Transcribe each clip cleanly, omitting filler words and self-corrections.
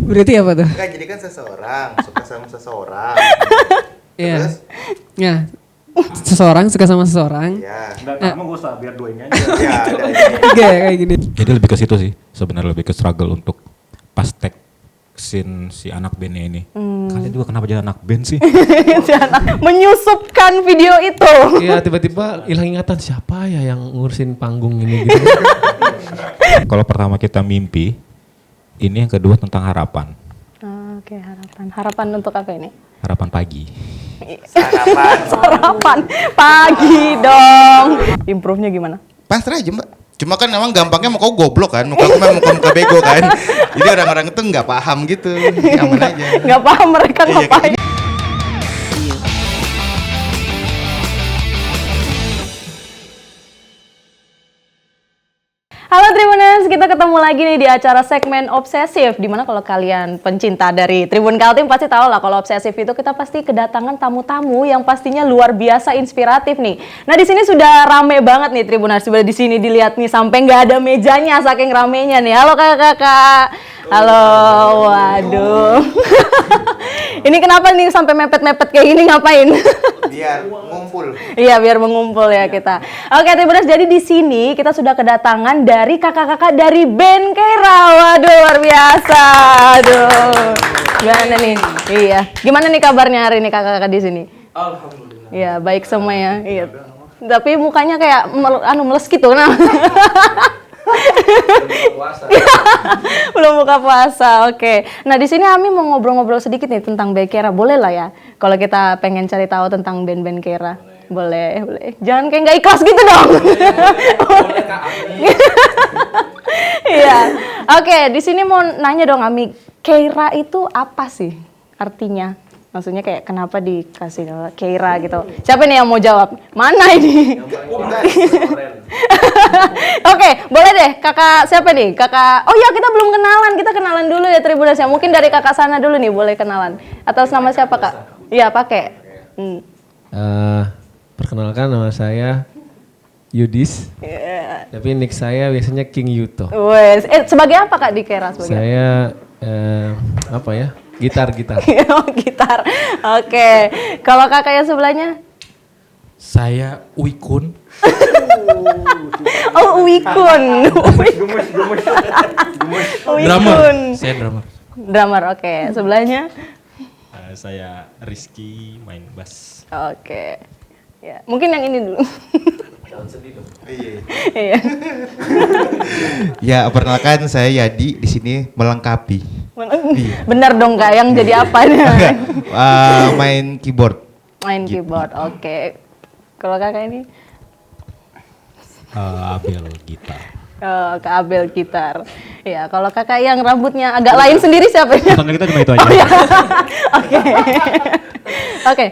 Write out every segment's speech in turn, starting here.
Berarti apa tuh? Enggak, jadi kan seseorang suka sama seseorang. Iya. Terus? Ya. Seseorang suka sama seseorang. Iya. Enggak, kamu gak usah, biar dua ini aja. Iya, ada. Tiga kayak gini. Jadi lebih ke situ sih, sebenarnya lebih ke struggle untuk pas tag scene si anak bandnya ini. Kalian juga kenapa jadi anak band sih? Si anak menyusupkan video itu. Iya, tiba-tiba hilang ingatan siapa ya yang ngurusin panggung ini gitu. Kalau pertama kita mimpi, ini yang kedua tentang harapan. Oke, harapan. Harapan untuk apa ini? Harapan pagi. Sarapan. Sarapan pagi dong. Improve-nya gimana? Pasrah aja, Mbak. Cuma kan emang gampangnya muka goblok kan, muka aku memang muka bego kan. Jadi orang-orang itu nggak paham gitu, aman aja. Nggak paham mereka Iya, ngapain. Halo Tribuners, kita ketemu lagi nih di acara segmen Obsesif. Dimana kalau kalian pencinta dari Tribun Kaltim pasti tahu lah kalau Obsesif itu kita pasti kedatangan tamu-tamu yang pastinya luar biasa inspiratif nih. Nah di sini sudah rame banget nih Tribuners, sudah di sini dilihat nih sampai nggak ada mejanya saking ramenya nih. Halo kakak-kakak. Halo, waduh. Ini kenapa nih sampai mepet-mepet kayak gini ngapain? Biar ngumpul. Iya, biar mengumpul ya kita. Oke, Tribuners, jadi di sini kita sudah kedatangan dari kakak-kakak dari band Keira. Waduh, luar biasa. Aduh. Gimana nih? Iya. Gimana nih kabarnya hari ini kakak-kakak di sini? Alhamdulillah. Iya, baik semua ya. Iya. Tapi mukanya kayak meles gitu. Nah. Belum buka puasa, oke. Nah di sini Ami mau ngobrol-ngobrol sedikit nih tentang band Keira, boleh lah ya? Kalau kita pengen cari tahu tentang band-band Keira, boleh, boleh. Jangan kayak nggak ikhlas gitu dong. Boleh Kak Ami. Iya, oke. Di sini mau nanya dong Ami, Keira itu apa sih artinya? Maksudnya kayak kenapa dikasih nama Keira gitu? Siapa nih yang mau jawab? Mana ini? Oke, boleh deh. Kakak siapa nih? Kakak. Oh ya, kita belum kenalan. Kita kenalan dulu ya Tribuners ya. Mungkin dari kakak sana dulu nih boleh kenalan. Atas nama siapa Kak? Iya, pakai. Perkenalkan nama saya Yudis. Tapi nick saya biasanya King Yuto. Wes, sebagai apa Kak di Keira sebagai? Saya apa ya? Gitar. Oh, gitar. Oke. Kalau kakak yang sebelahnya? Saya Uikun. Oh, Uikun. Gemes. Uikun. Saya drummer. Drummer, oke. Sebelahnya? Saya Rizky, main bass. Oke. Ya, mungkin yang ini dulu. Iya. Iya. Ya, perkenalkan saya Yadi, di sini melengkapi. Benar dong Kak, yang jadi apa nih? Main keyboard. Main keyboard, oke. Kalau kakak ini? Abel gitar. Oh, Kak Abel gitar. Ya, kalau kakak yang rambutnya agak lain sendiri siapa ya? Personil kita cuma itu aja. Oh, ya. Oke. Oke.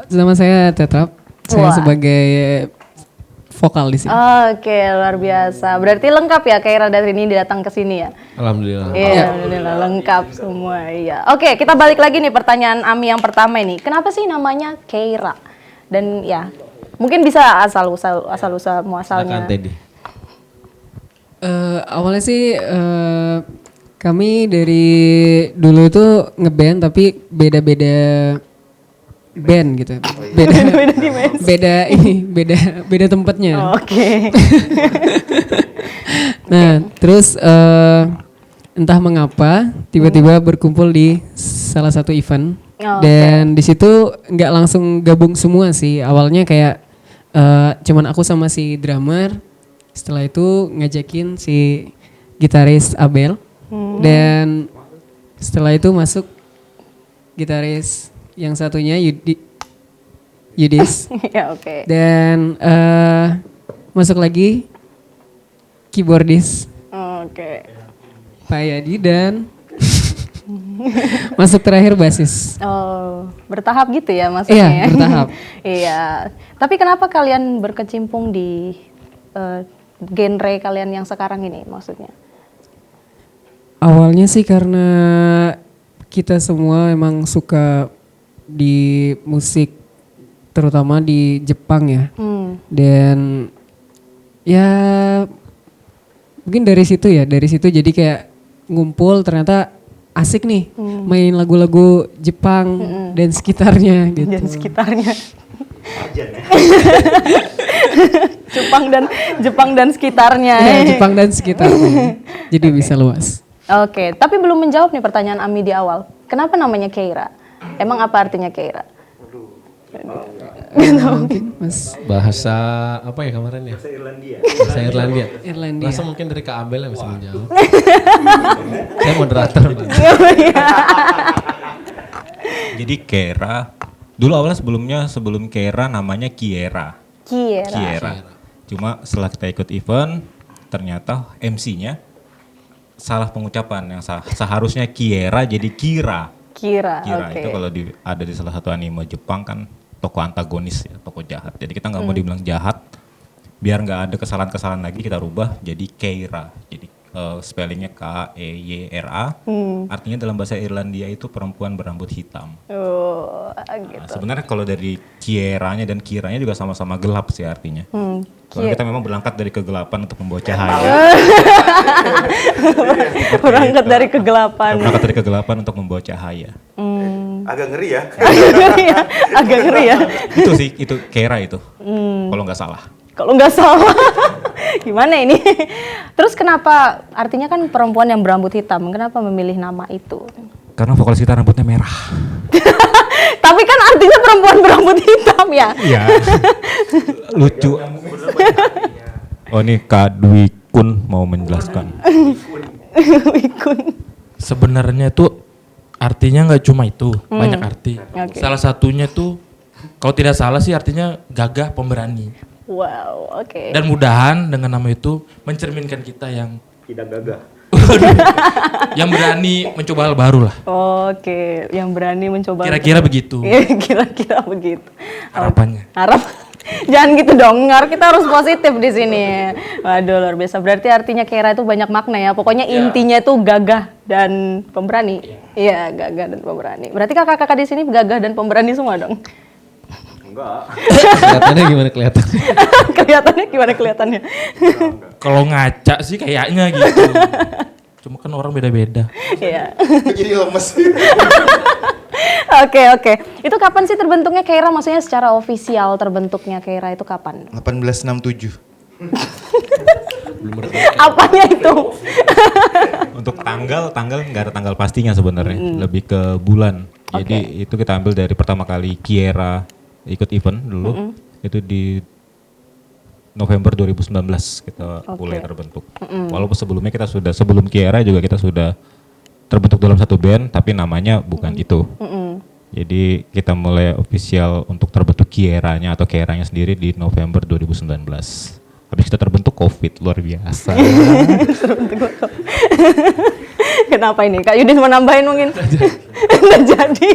Nama saya Tetrap. Saya Wah. sebagai vokal di sini. Oke, luar biasa. Berarti lengkap ya Keira dari ini datang ke sini ya? Alhamdulillah. Iya, alhamdulillah lengkap semua. Iya. Oke, kita balik lagi nih pertanyaan Ami yang pertama ini. Kenapa sih namanya Keira? Dan ya, mungkin bisa asal usul muasalnya. Silakan Teddy. Awalnya sih kami dari dulu itu ngeband tapi beda-beda band gitu. Beda tempatnya. Oke. Nah, terus entah mengapa tiba-tiba berkumpul di salah satu event. Dan di situ nggak langsung gabung semua sih. Awalnya kayak cuman aku sama si drummer. Setelah itu ngajakin si gitaris Abel. Dan setelah itu masuk gitaris yang satunya Yudis. Ya, oke. Dan masuk lagi keyboardis Oke. Pak Yadi dan masuk terakhir basis. Oh, bertahap gitu ya maksudnya? Iya, bertahap. Iya. Tapi kenapa kalian berkecimpung di genre kalian yang sekarang ini maksudnya? Awalnya sih karena kita semua emang suka di musik terutama di Jepang ya. Dan ya mungkin dari situ jadi kayak ngumpul ternyata asik nih main lagu-lagu Jepang dan sekitarnya gitu. Dan sekitarnya. Jepang dan sekitarnya. Ya, Jepang dan sekitarnya. Jadi bisa luas. Oke, tapi belum menjawab nih pertanyaan Ami di awal. Kenapa namanya Keira? Emang apa artinya Keira? Mungkin Mas Bahasa apa ya kemarin ya? Bahasa Irlandia. Irlandia. Langsung mungkin dari Kak Abel yang bisa menjawab. Saya moderator. Bang. Jadi Kera, dulu awalnya sebelum Kera namanya Kiera. Kiera. Cuma setelah kita ikut event, ternyata MC-nya salah pengucapan yang seharusnya Kiera jadi Kira. Kira, Itu kalau ada di salah satu anime Jepang kan tokoh antagonis ya, tokoh jahat. Jadi kita nggak mau dibilang jahat, biar nggak ada kesalahan-kesalahan lagi kita rubah jadi Keira. Jadi spellingnya K-E-Y-R-A. Artinya dalam bahasa Irlandia itu perempuan berambut hitam. Oh, Nah, gitu. sebenarnya kalau dari Kieranya dan Kiranya juga sama-sama gelap sih artinya. Soalnya kita memang berangkat dari kegelapan untuk membawa cahaya. Berangkat dari kegelapan. Berangkat dari kegelapan untuk membawa cahaya. Agak ngeri ya. Agak ngeri ya. Itu sih, itu Kera itu. Kalau nggak salah. Kalau nggak salah. Gimana ini? Terus kenapa, artinya kan perempuan yang berambut hitam, kenapa memilih nama itu? Karena vokalis kita rambutnya merah. Tapi kan artinya perempuan berambut hitam ya? Iya. Lucu. Oh ini Kak Dwi Kun mau menjelaskan. Wikun. Sebenarnya itu artinya nggak cuma itu, banyak arti. Oke. Salah satunya tuh, kalau tidak salah sih artinya gagah pemberani. Wow, oke. Dan mudahan dengan nama itu mencerminkan kita yang Tidak gagah. yang berani mencoba hal baru lah. Oke, yang berani mencoba. Kira-kira begitu Iya, kira-kira begitu. harapannya. Harap jangan gitu dong, kita harus positif di sini. Waduh, luar biasa. Berarti artinya Keira itu banyak makna ya. Pokoknya intinya itu gagah dan pemberani. Iya, gagah dan pemberani. Berarti kakak-kakak di sini gagah dan pemberani semua dong. Enggak. Kelihatannya gimana kelihatannya? Kelihatannya gimana kelihatannya? Kalau ngaca sih kayaknya gitu. Cuma kan orang beda-beda. Iya. Jadi lemes. Oke. Itu kapan sih terbentuknya Keira? Maksudnya secara ofisial terbentuknya Keira itu kapan? 1867. Apanya itu? Untuk tanggal nggak ada tanggal pastinya sebenarnya, lebih ke bulan. Jadi itu kita ambil dari pertama kali Kiera ikut event dulu, itu di November 2019 kita mulai terbentuk. Walaupun sebelumnya sebelum Kiera juga kita sudah terbentuk dalam satu band, tapi namanya bukan itu. Jadi kita mulai official untuk terbentuk Kieranya atau Kieranya sendiri di November 2019. Habis kita terbentuk COVID, luar biasa. Kenapa ini? Kak Yudis mau nambahin mungkin? Nggak jadi.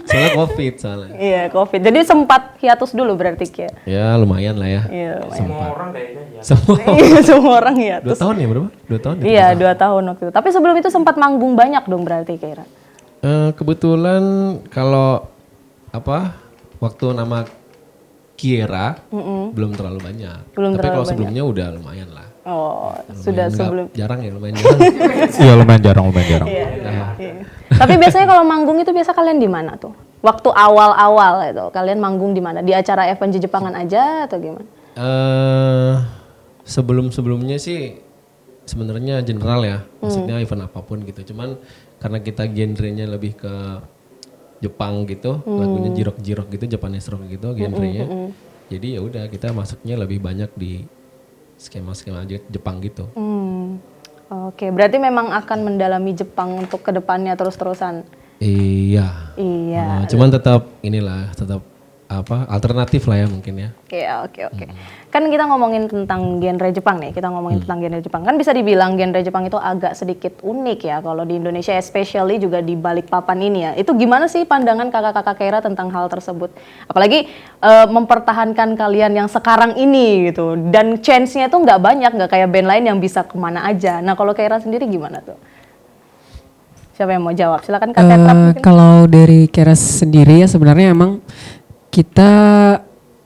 Soalnya COVID soalnya. Iya, COVID. Jadi sempat hiatus dulu berarti Kia. Ya lumayan lah ya. Iya, lumayan. Semua orang kayaknya ya. Semua. Iya, semua orang 2 hiatus. tahun ya berapa? 2 tahun ya? Iya, 2 tahun waktu itu. Tapi sebelum itu sempat manggung banyak dong berarti Kira. Kebetulan kalau waktu nama Kiera belum terlalu banyak. Belum Tapi terlalu kalau banyak. sebelumnya udah lumayan lah. Oh, Lumayan sudah nggak- sebelum. Jarang ya lumayan jarang. Iya lumayan jarang. Iya. Tapi biasanya kalau manggung itu biasa kalian di mana tuh? Waktu awal-awal itu kalian manggung di mana? Di acara FNJ Jepangan aja atau gimana? Sebelum-sebelumnya sih sebenarnya general ya, maksudnya event apapun gitu. Cuman karena kita genrenya lebih ke Jepang gitu, lagunya jirok-jirok gitu, Japanese rock gitu genrenya. Jadi ya udah kita masuknya lebih banyak di skema-skema aja Jepang gitu. Oke, berarti memang akan mendalami Jepang untuk kedepannya terus-terusan. Iya. Iya. Cuman tetap alternatif lah ya mungkin ya. Iya, oke. Kan kita ngomongin tentang genre Jepang nih, Kan bisa dibilang genre Jepang itu agak sedikit unik ya kalau di Indonesia, especially juga di Balikpapan ini ya. Itu gimana sih pandangan kakak-kakak Keira tentang hal tersebut? Apalagi mempertahankan kalian yang sekarang ini gitu. Dan chance-nya itu nggak banyak, nggak kayak band lain yang bisa kemana aja. Nah kalau Keira sendiri gimana tuh? Siapa yang mau jawab? Silakan Kak Tetrap mungkin. Kalau dari Keira sendiri ya sebenarnya emang kita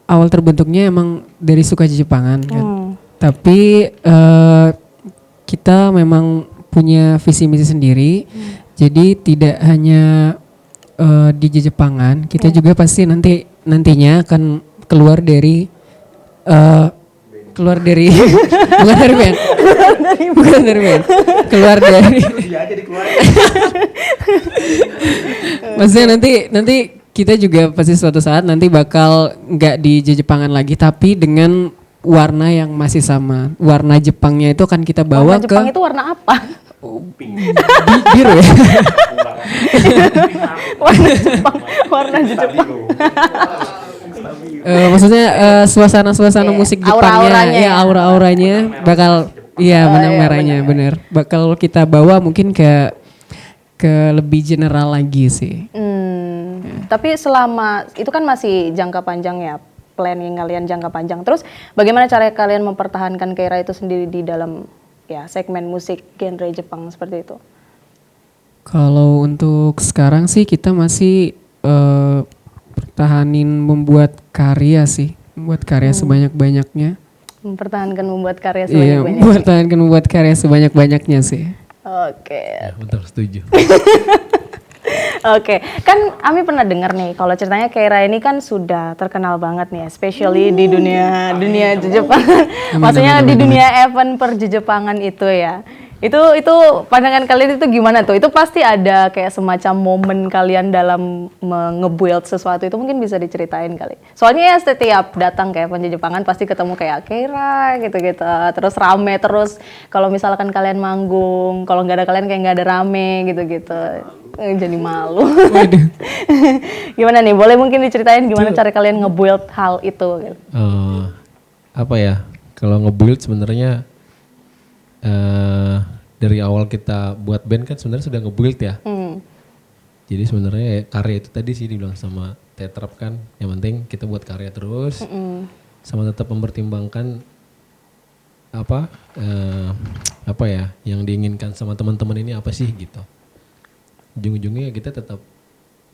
awal terbentuknya emang dari suka Jepangan kan. Tapi kita memang punya visi misi sendiri. Jadi tidak hanya DJ Jepangan, kita juga pasti nantinya akan keluar dari bukan dari band. Bukan dari band. Keluar dari Maksudnya nanti kita juga pasti suatu saat nanti bakal nggak di Jepangan lagi, tapi dengan warna yang masih sama. Warna Jepangnya itu akan kita bawa Warna Jepang ke itu warna apa? biru ya. Warna Jepang. Maksudnya suasana musik Jepangnya, Aura-auranya ya ya. aura-auranya bakal, benang merahnya bener. Bakal kita bawa mungkin ke lebih general lagi sih. Tapi selama itu kan masih jangka panjang ya, planning kalian jangka panjang. Terus bagaimana cara kalian mempertahankan Keira itu sendiri di dalam ya segmen musik genre Jepang seperti itu? Kalau untuk sekarang sih kita masih pertahanin membuat karya sih, membuat karya sebanyak-banyaknya. Mempertahankan membuat karya Iya, sebanyak-banyaknya. mempertahankan membuat karya sebanyak-banyaknya sih. Oke. Ya, betul, setuju. Oke, kan Ami pernah dengar nih kalau ceritanya Keira ini kan sudah terkenal banget nih, especially di dunia Jepangan. Maksudnya di dunia event perjepangan itu ya. Itu pandangan kalian itu gimana tuh? Itu pasti ada kayak semacam momen kalian dalam nge-build sesuatu, itu mungkin bisa diceritain kali. Soalnya ya setiap datang kayak event Jepangan pasti ketemu kayak Keira gitu-gitu. Terus rame terus, kalau misalkan kalian manggung, kalau nggak ada kalian kayak nggak ada rame gitu-gitu. Jadi malu. Gimana nih? Boleh mungkin diceritain gimana cara kalian nge-build hal itu? Gitu. Apa ya? Kalau nge-build sebenarnya dari awal kita buat band kan sebenarnya sudah nge-build ya. Jadi sebenarnya karya itu tadi sih dibilang sama Tetrap kan, yang penting kita buat karya terus, sama tetap mempertimbangkan apa ya yang diinginkan sama teman-teman ini apa sih gitu. Ujung-ujungnya kita tetap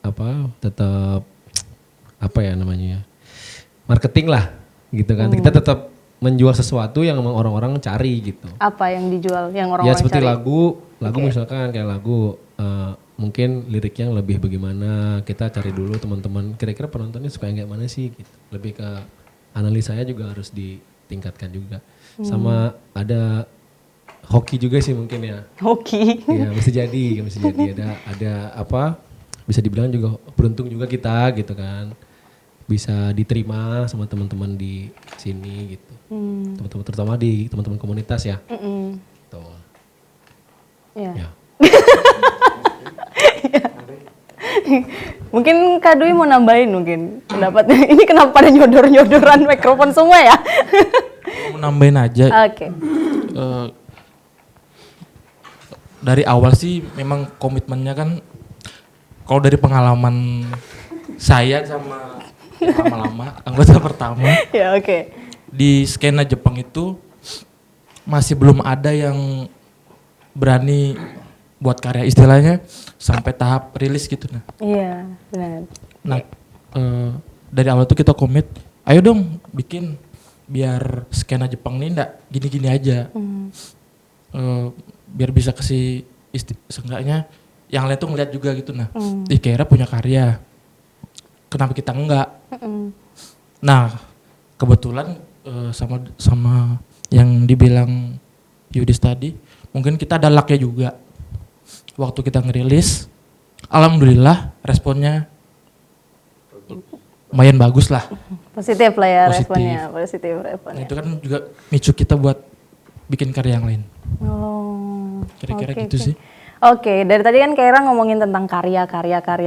apa ya namanya, marketing lah gitu kan. Kita tetap menjual sesuatu yang memang orang-orang cari gitu. Apa yang dijual, yang orang-orang Ya seperti cari? lagu misalkan kayak lagu mungkin liriknya lebih bagaimana, kita cari dulu teman-teman kira-kira penontonnya suka yang kayak mana sih gitu. Lebih ke analisanya juga harus ditingkatkan juga. Sama ada hoki juga sih mungkin ya. Hoki. Ya bisa jadi ada apa bisa dibilang juga beruntung juga kita gitu kan. Bisa diterima sama teman-teman di sini gitu. Teman-teman terutama di teman-teman komunitas ya. Tuh. Ya. Ya. Mungkin Kak Dwi mau nambahin mungkin pendapatnya. Ini kenapa pada nyodor-nyodoran mikrofon semua ya? Mau nambahin aja. Oke. Dari awal sih memang komitmennya kan, kalau dari pengalaman saya sama lama-lama anggota pertama Ya oke. di skena Jepang itu masih belum ada yang berani buat karya istilahnya sampai tahap rilis gitu. Iya benar. Nah dari awal tuh kita komit, ayo dong bikin biar skena Jepang ini ndak gini-gini aja. Biar bisa kasih seenggaknya yang lain tuh ngeliat juga gitu. Nah, Keira punya karya, kenapa kita enggak? Nah, kebetulan sama yang dibilang Yudis tadi, mungkin kita ada luck-nya juga. Waktu kita ngerilis, alhamdulillah responnya lumayan bagus lah. Positif lah ya Positif. responnya. Positif Nah, responnya. itu kan juga micu kita buat bikin karya yang lain. Oh. Kira-kira oke, gitu oke. sih. Oke, dari tadi kan Keira ngomongin tentang karya.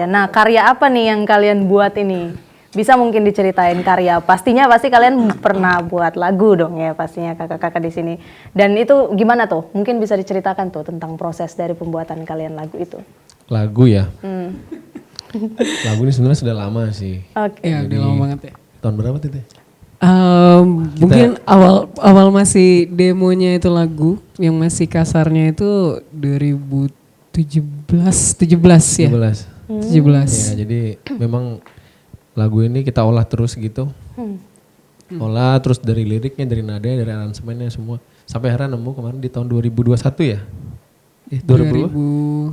Nah, karya apa nih yang kalian buat ini? Bisa mungkin diceritain karya. Pasti kalian pernah buat lagu dong ya, pastinya kakak-kakak di sini. Dan itu gimana tuh? Mungkin bisa diceritakan tuh tentang proses dari pembuatan kalian lagu itu. Lagu ya. Lagu ini sebenarnya sudah lama sih. Oke. Ya udah lama banget ya. Tahun berapa Tete? Mungkin awal masih demonya itu lagu yang masih kasarnya itu 2017 ya. 17. Ya, jadi memang lagu ini kita olah terus gitu. Olah terus dari liriknya, dari nadanya, dari aransemennya semua. Sampai akhirnya nemu kemarin di tahun 2021 ya. 2020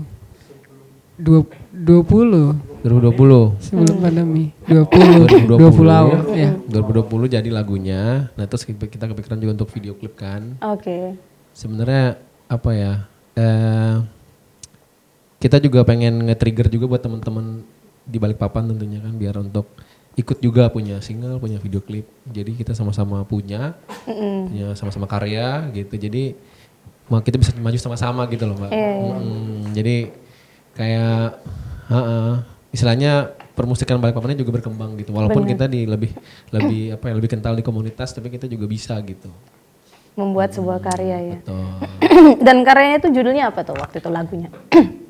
sebelum pandemi 20 awal ya. 2020 jadi lagunya. Nah terus kita kepikiran juga untuk video klip kan. Oke. Sebenarnya apa ya? Kita juga pengen nge-trigger juga buat teman-teman di Balikpapan tentunya kan, biar untuk ikut juga punya single, punya video klip. Jadi kita sama-sama punya sama-sama karya gitu. Jadi kita bisa maju sama-sama gitu loh Mbak. Jadi kayak istilahnya permusikan Balikpapannya juga berkembang gitu. Walaupun kita lebih kental di komunitas, tapi kita juga bisa gitu. Membuat sebuah karya ya. Betul. Dan karyanya itu judulnya apa tuh waktu itu lagunya?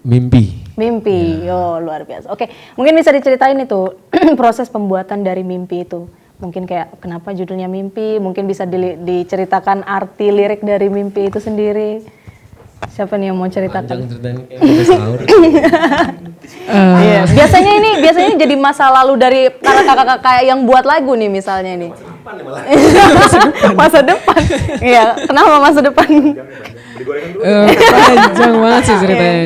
Mimpi. Mimpi. Oh, luar biasa. Oke, mungkin bisa diceritain itu proses pembuatan dari Mimpi itu. Mungkin kayak kenapa judulnya Mimpi, mungkin bisa diceritakan arti lirik dari Mimpi itu sendiri. Siapa nih yang mau ceritakan? Panjang ceritanya kayak sahur. Iya, biasanya jadi masa lalu dari para kakak-kakak yang buat lagu nih misalnya nih. Masa depan. Iya, kenapa masa depan? Panjang banget sih ceritanya.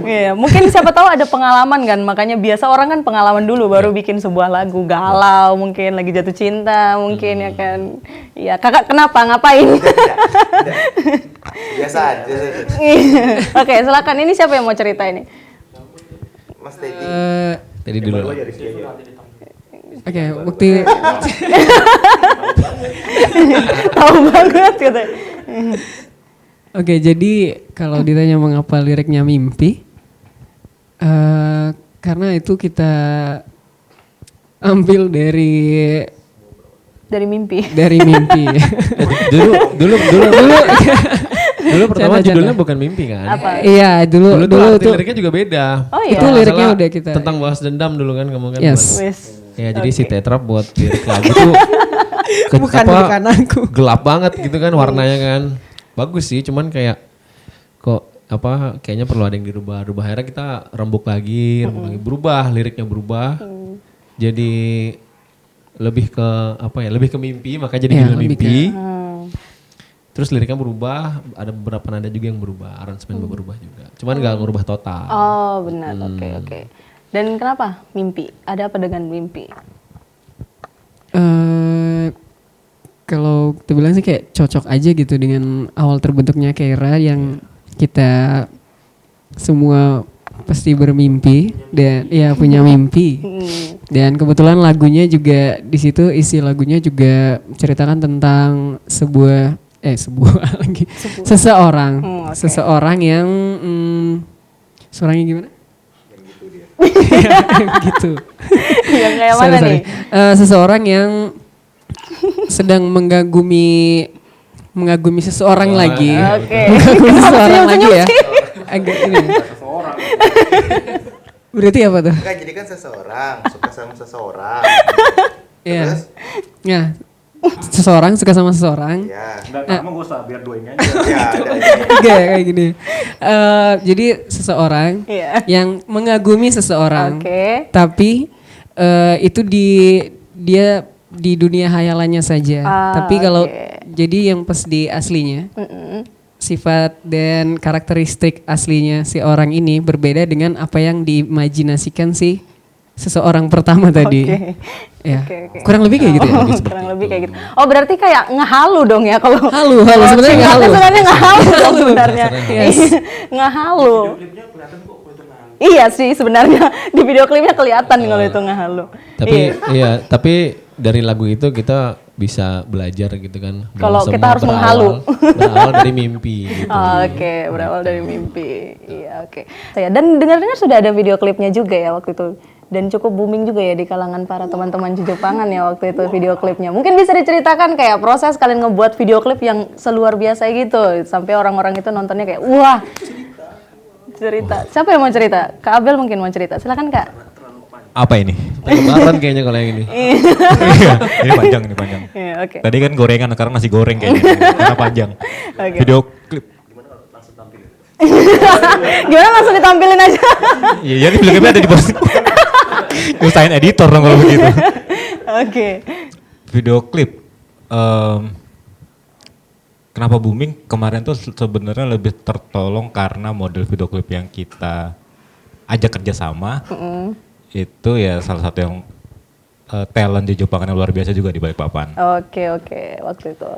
Iya, mungkin siapa tahu ada pengalaman kan, makanya biasa orang kan pengalaman dulu baru bikin sebuah lagu, galau mungkin lagi jatuh cinta mungkin ya kan. Iya, kakak kenapa ngapain? Biasa aja. Oke, silakan, ini siapa yang mau cerita ini? Mas Teddy. Tadi dulu. Oke, bukti. Tahu banget gitu. Oke, jadi kalau ditanya mengapa liriknya Mimpi, karena itu kita ambil dari mimpi. Dulu pertama judulnya bukan Mimpi kan? Apa? Iya, dulu tuh tuh liriknya juga beda. Oh iya. itu liriknya udah kita. Tentang balas dendam dulu kan kamu kan. Yes. Wis. Ya jadi si Tetra buat lirik lagu tuh Bukan aku. gelap banget gitu kan warnanya kan. Bagus sih, cuman kayak kayaknya perlu ada yang dirubah. Akhirnya kita rembuk lagi, berubah, liriknya berubah. Jadi lebih ke mimpi, makanya jadi judul Mimpi. Terus liriknya berubah, ada beberapa nada juga yang berubah, aransemen berubah juga. Cuman gak merubah total. Oh benar, oke. Dan kenapa Mimpi? Ada apa dengan Mimpi? Kalau kita bilang sih kayak cocok aja gitu dengan awal terbentuknya Keira yang kita semua pasti bermimpi dan ya punya mimpi. Dan kebetulan lagunya juga di situ, isi lagunya juga menceritakan tentang seseorang yang seorangnya gimana? Gitu. Yang kayak mana nih? Seseorang yang sedang mengagumi seseorang lagi. Oke. Mengagumi seseorang lagi ya. sih? Agak ini. Berarti apa tuh? Enggak, jadi kan seseorang suka sama seseorang. Iya. Terus? Ya. Seseorang suka sama seseorang. Ya. Enggak, kamu gak usah, biar dua ini aja. Ya, ada. Kayak gini. Jadi seseorang yang mengagumi seseorang. Oke. Tapi itu dia di dunia hayalannya saja. Tapi kalau jadi yang pas di aslinya, sifat dan karakteristik aslinya si orang ini berbeda dengan apa yang diimajinasikan si seseorang pertama tadi. Ya. Kurang lebih kayak gitu ya. Kurang lebih kayak gitu. Oh berarti kayak ngehalu dong ya kalau. Halu sebenarnya ngehalu. Sebenarnya ngehalu dong sebenarnya. Yes. Ngehalu. Iya sih sebenarnya di video klipnya kelihatan kalau itu ngehalu. Tapi dari lagu itu kita bisa belajar gitu kan. Kalau kita harus menghalu. Berawal dari mimpi gitu. Oke, berawal dari mimpi. Iya, oke. Dan dengar-dengar sudah ada video klipnya juga ya waktu itu. Dan cukup booming juga ya di kalangan para teman-teman Jepangan ya waktu itu video klipnya. Mungkin bisa diceritakan kayak proses kalian ngebuat video klip yang seluar biasa gitu. Sampai orang-orang itu nontonnya kayak, wah. Cerita. Siapa yang mau cerita? Kak Abel mungkin mau cerita. Silakan Kak. Apa ini? Lebaran kayaknya kalau yang ini. Iya, ini panjang. Iya, oke. Tadi kan gorengan, sekarang nasi goreng kayaknya. Karena panjang. Oke. Video klip. Gimana langsung ditampilin aja? Iya, jadi video klipnya ada di bawah. Nyusahin editor dong kalau begitu. Oke. Video klip. kenapa booming kemarin tuh sebenarnya lebih tertolong karena model video klip yang kita ajak kerjasama itu ya salah satu yang talent di Jepang yang luar biasa juga di Balikpapan. Oke, waktu itu.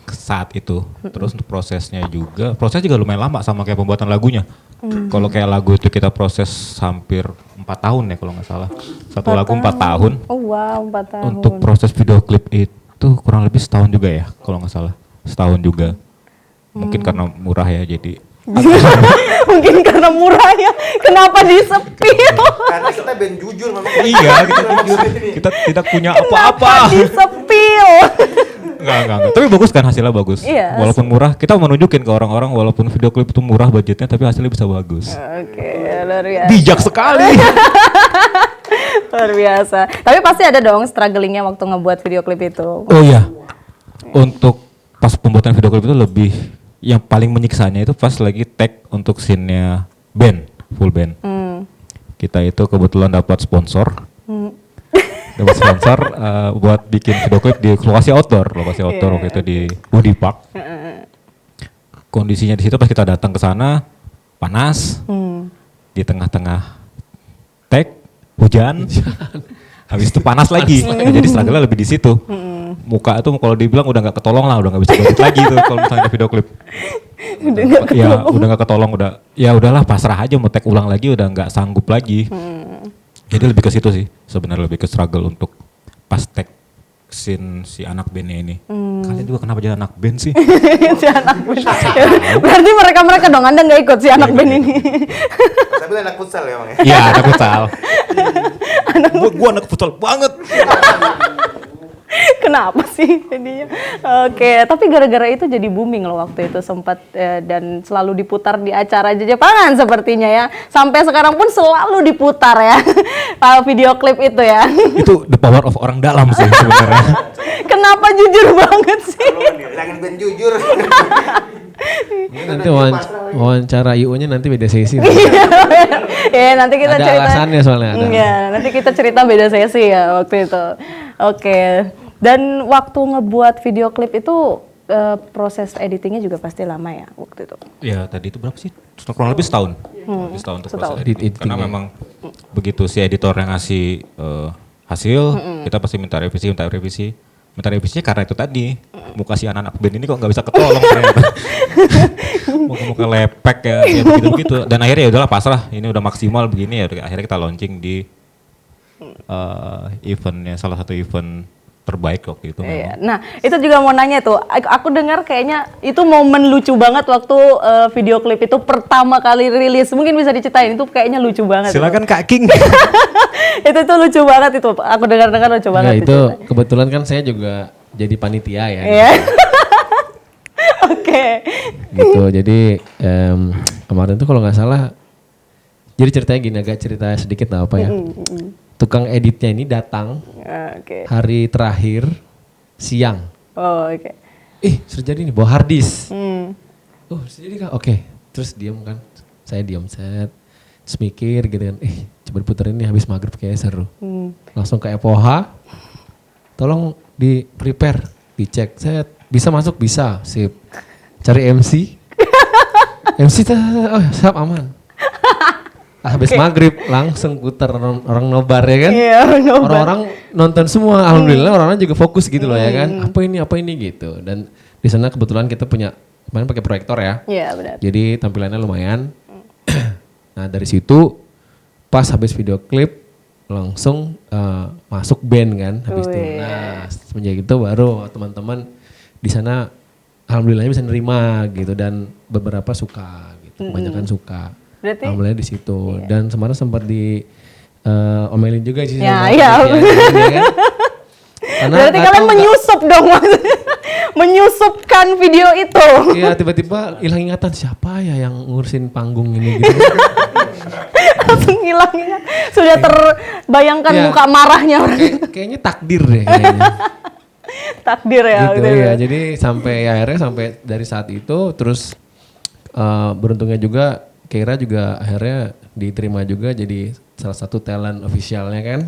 Saat itu. Terus untuk proses juga lumayan lama sama kayak pembuatan lagunya. Kalau kayak lagu itu kita proses hampir 4 tahun ya kalau nggak salah. Satu lagu 4 tahun. Oh wow, 4 tahun. Untuk proses video klip itu kurang lebih setahun juga ya kalau nggak salah. Setahun juga. Mungkin karena murah ya jadi. Mungkin karena murah ya, kenapa disepil? Karena kita band jujur memang. Iya, kita jujur. Kita tidak punya apa-apa. Disepil. Enggak. Tapi bagus kan hasilnya bagus. Iya. Walaupun murah, kita mau nunjukin ke orang-orang walaupun video klip itu murah budgetnya tapi hasilnya bisa bagus. Oke, luar biasa. Bijak sekali. Luar biasa. Tapi pasti ada dong strugglingnya waktu ngebuat video klip itu. Oh iya. Untuk pas pembuatan video klip itu lebih yang paling menyiksanya itu pas lagi tag untuk scene-nya band, full band. Kita itu kebetulan dapat sponsor. Dapat sponsor buat bikin video klip di lokasi outdoor waktu itu di Woody Park. Kondisinya di situ pas kita datang ke sana panas, di tengah-tengah tag hujan, habis itu panas lagi. Jadi struggle lebih di situ. Muka itu kalau dibilang udah nggak ketolong lah, udah nggak bisa balik lagi tuh kalau misalnya video klip. Udah nggak ketolong, udahlah pasrah aja mau tag ulang lagi udah nggak sanggup lagi. Jadi lebih ke situ sih sebenarnya, lebih ke struggle untuk pas tag scene si anak bandnya ini. Kalian juga kenapa jadi anak band sih? Si anak band. Berarti mereka dong, Anda nggak ikut si anak band ini. Tapi anak futsal ya Bang ya? Iya anak futsal. Gua anak futsal banget. Kenapa sih jadinya? Oke, tapi gara-gara itu jadi booming loh waktu itu sempat dan selalu diputar di acara Jepangan sepertinya ya. Sampai sekarang pun selalu diputar ya video klip itu ya. Itu the power of orang dalam sih sebenarnya. Kenapa jujur banget sih? Bilangin band jujur. Nanti wawancara IU-nya nanti beda sesi. Ya, nanti kita ada cerita. Alasannya soalnya ada. Iya, nanti kita cerita beda sesi ya waktu itu. Oke. Dan waktu ngebuat video klip itu proses editingnya juga pasti lama ya waktu itu. Ya tadi itu berapa sih? Kurang lebih setahun. Lebih setahun untuk proses editing. Karena memang begitu si editor yang ngasih hasil, kita pasti minta revisi. Minta revisinya karena itu tadi, muka si anak-anak band ini kok nggak bisa ketolong ternyata. Muka-muka lepek ya begitu-begitu. Dan akhirnya ya udahlah pasrah, ini udah maksimal begini ya. Akhirnya kita launching di eventnya, salah satu event terbaik waktu itu. Iya. Nah, itu juga mau nanya tuh. Aku dengar kayaknya itu momen lucu banget waktu video klip itu pertama kali rilis. Mungkin bisa diceritain, itu kayaknya lucu banget. Silakan Kak King. itu lucu banget itu. Aku dengar lucu banget. Nah, itu kebetulan kan saya juga jadi panitia ya. Iya. Oke. Gitu. Jadi kemarin tuh kalau nggak salah, jadi ceritanya gini, agak cerita sedikit lah apa ya. Tukang editnya ini datang hari terakhir siang. Oh, oke. Sudah jadi nih, bawa hard disk. Oh, sudah jadi Kak. Oke. Terus diam kan. Saya diam set. Terus mikir gitu kan. Coba diputerin nih habis maghrib kayaknya seru. Langsung ke FOH. Tolong di prepare, dicek. Set. Bisa masuk? Bisa. Sip. Cari MC. MC oh siap aman. Habis maghrib langsung putar orang nobar ya kan. Iya, nobar. Orang-orang nonton semua, alhamdulillah orang-orang juga fokus gitu loh ya kan. Apa ini gitu. Dan di sana kebetulan kita punya kemarin pakai proyektor ya. Iya benar. Jadi tampilannya lumayan. Nah dari situ pas habis video klip langsung masuk band kan habis itu. Nah semenjak itu baru teman-teman di sana alhamdulillahnya bisa nerima gitu dan beberapa suka gitu, kebanyakan suka. Berarti alhamdulillah di situ. Iya. Dan kemarin sempat di omelin juga sih. Iya. Kan? Berarti kalian menyusup dong, menyusupkan video itu. Iya tiba-tiba hilang ingatan siapa ya yang ngurusin panggung ini gitu. Langsung hilang ingat. Sudah terbayangkan muka marahnya orang. Kayaknya takdir deh kayaknya. Takdir ya. Gitu ya. Jadi akhirnya sampai dari saat itu terus beruntungnya juga Keira juga akhirnya diterima juga jadi salah satu talent officialnya kan.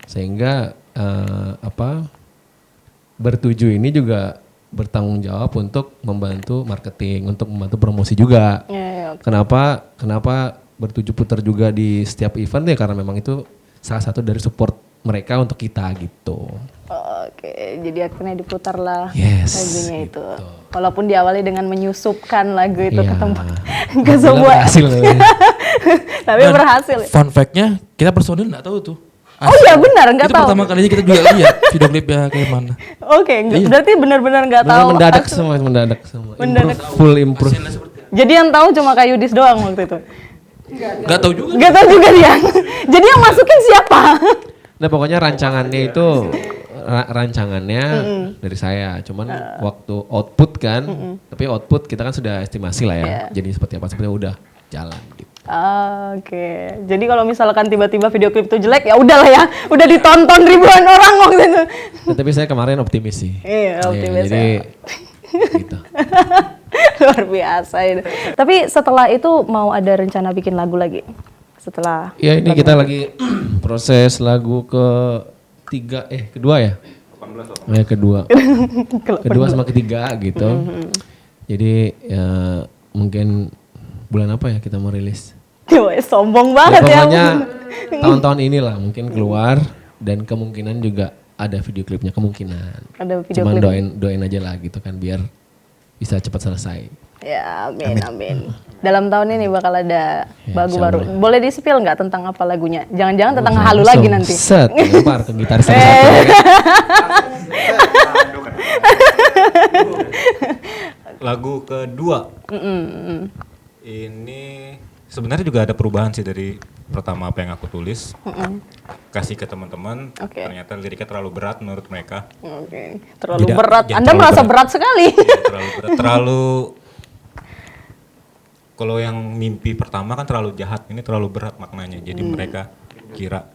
Sehingga bertuju ini juga bertanggung jawab untuk membantu marketing, untuk membantu promosi juga. Ya, Kenapa bertujuh putar juga di setiap event ya karena memang itu salah satu dari support mereka untuk kita gitu. Oke, jadi akhirnya diputarlah Yes, lagunya gitu. itu. Walaupun diawali dengan menyusupkan lagu itu ke Iya. tempat ke Alhamdulillah semua. berhasil. Tapi Dan berhasil. Fun fact-nya kita personil nggak tahu tuh. Oh iya benar, nggak Itu tahu. pertama kalinya kita juga lihat video klipnya kayak mana. Oke, berarti benar-benar nggak tahu. Mendadak asli. semua, mendadak semua. Mendadak. Full improve. Jadi yang tahu cuma Kak Yudis doang waktu itu. Nggak tahu juga. Gak tahu juga dia. Jadi yang masukin siapa? Nah pokoknya rancangannya itu rancangannya dari saya, cuman waktu output kan, tapi output kita kan sudah estimasi lah ya, Iya. jadi seperti apa sebenarnya udah jalan gitu. Oke, jadi kalau misalkan tiba-tiba video klip itu jelek ya udahlah ya, udah ditonton ribuan orang waktu itu. Nah, tapi saya kemarin optimis sih. Iya, optimis jadi ya. gitu. Luar biasa itu. Tapi setelah itu mau ada rencana bikin lagu lagi? Setelah Ya ini kita lagi proses lagu kedua ya? Kedua sama ketiga gitu. Jadi ya mungkin bulan apa ya kita mau rilis? Wah, sombong banget ya. Pokoknya tahun-tahun inilah mungkin keluar dan kemungkinan juga ada video klipnya kemungkinan. Ada video Cuman klip. doain aja lah gitu kan biar bisa cepat selesai. Ya, amin. Dalam tahun ini bakal ada Ya, lagu insya baru. Allah. Boleh di-spill nggak tentang apa lagunya? Jangan-jangan tentang halu lagi nanti. Set, lempar ke gitaris satu ya kan? Lagu kedua. Ini sebenarnya juga ada perubahan sih dari pertama apa yang aku tulis. Kasih ke teman-teman. Oke. Ternyata liriknya terlalu berat menurut mereka. Oke, terlalu Tidak, berat. jangan Anda terlalu merasa berat. berat sekali. Ya, terlalu berat. Terlalu kalau yang mimpi pertama kan terlalu jahat, ini terlalu berat maknanya. Jadi mereka kira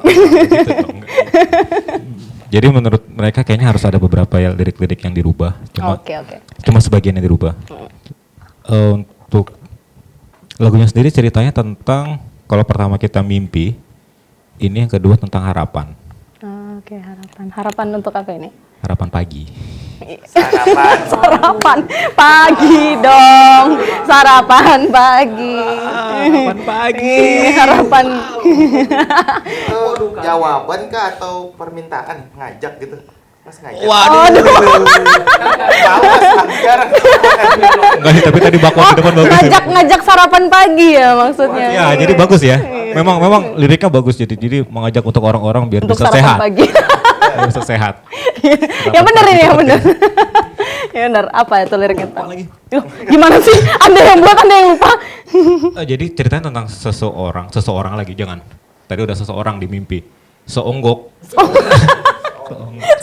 gitu dong, enggak. Jadi menurut mereka kayaknya harus ada beberapa ya lirik-lirik yang dirubah. Oke. Cuma sebagian yang dirubah. Untuk lagunya sendiri ceritanya tentang kalau pertama kita mimpi, ini yang kedua tentang harapan. Oke, harapan. Harapan untuk apa ini? Harapan pagi. Sarapan pagi dong. Sarapan pagi. Harapan pagi. Harapan. Jawaban kah atau permintaan ngajak gitu? Mas ngajak. Waduh. Awas, jarang. Enggak sih, tapi tadi bakwan di depan bagus. ya. Ngajak sarapan pagi ya maksudnya. Ya, jadi bagus ya. Memang liriknya bagus jadi mengajak untuk orang-orang biar Untuk bisa sarapan sehat. pagi. Biar bisa sehat. Yang benar ini, yang benar. Ya benar. Apa itu liriknya? Loh, gimana sih? Anda yang buat, Anda yang lupa. Jadi ceritanya tentang seseorang lagi jangan. Tadi udah seseorang di mimpi. Seonggok.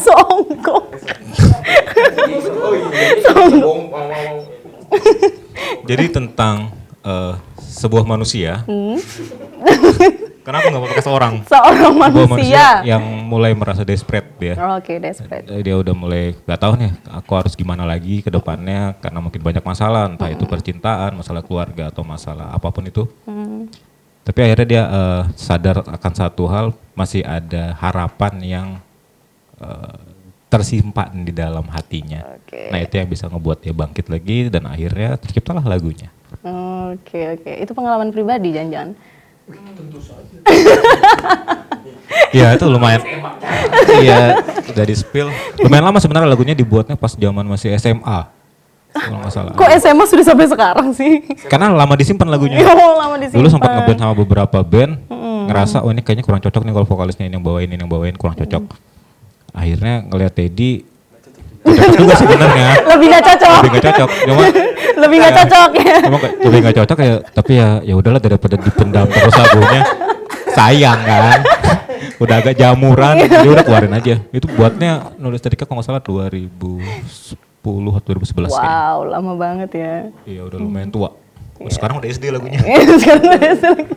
Songkok. Jadi tentang sebuah manusia. Kenapa nggak mau pakai seorang? Seorang Sebuah manusia. yang mulai merasa desperate dia. Oke, desperate. Dia udah mulai nggak tahu nih aku harus gimana lagi ke depannya karena mungkin banyak masalah entah itu percintaan, masalah keluarga atau masalah apapun itu. Tapi akhirnya dia sadar akan satu hal, masih ada harapan yang tersimpan di dalam hatinya. Oke. Nah itu yang bisa ngebuat dia bangkit lagi dan akhirnya terciptalah lagunya. Oke. Itu pengalaman pribadi jangan-jangan. Iya itu lumayan. Iya dari spill. Lumayan lama sebenarnya lagunya dibuatnya pas zaman masih SMA. Kalau nggak salah. Kok SMA sudah sampai sekarang sih? Karena lama disimpan lagunya. Oh, lama disimpan. Dulu sempat ngeband sama beberapa band, ngerasa oh ini kayaknya kurang cocok nih kalau vokalisnya ini yang bawain kurang cocok. Akhirnya ngeliat Teddy, cocok juga sebenarnya. Lebih nggak cocok. Lebih nggak cocok, cuma Lebih nggak cocok ya. cuma lebih nggak cocok ya. Tapi ya udahlah daripada dipendam terus lagunya, sayang kan. Udah agak jamuran, jadi udah keluarin aja. Itu buatnya nulis tadi kalau nggak salah 2010 atau 2011 kayaknya. Wow, lama banget ya. Iya udah lumayan tua. Sekarang udah SD lagunya. Sekarang udah SD lagi.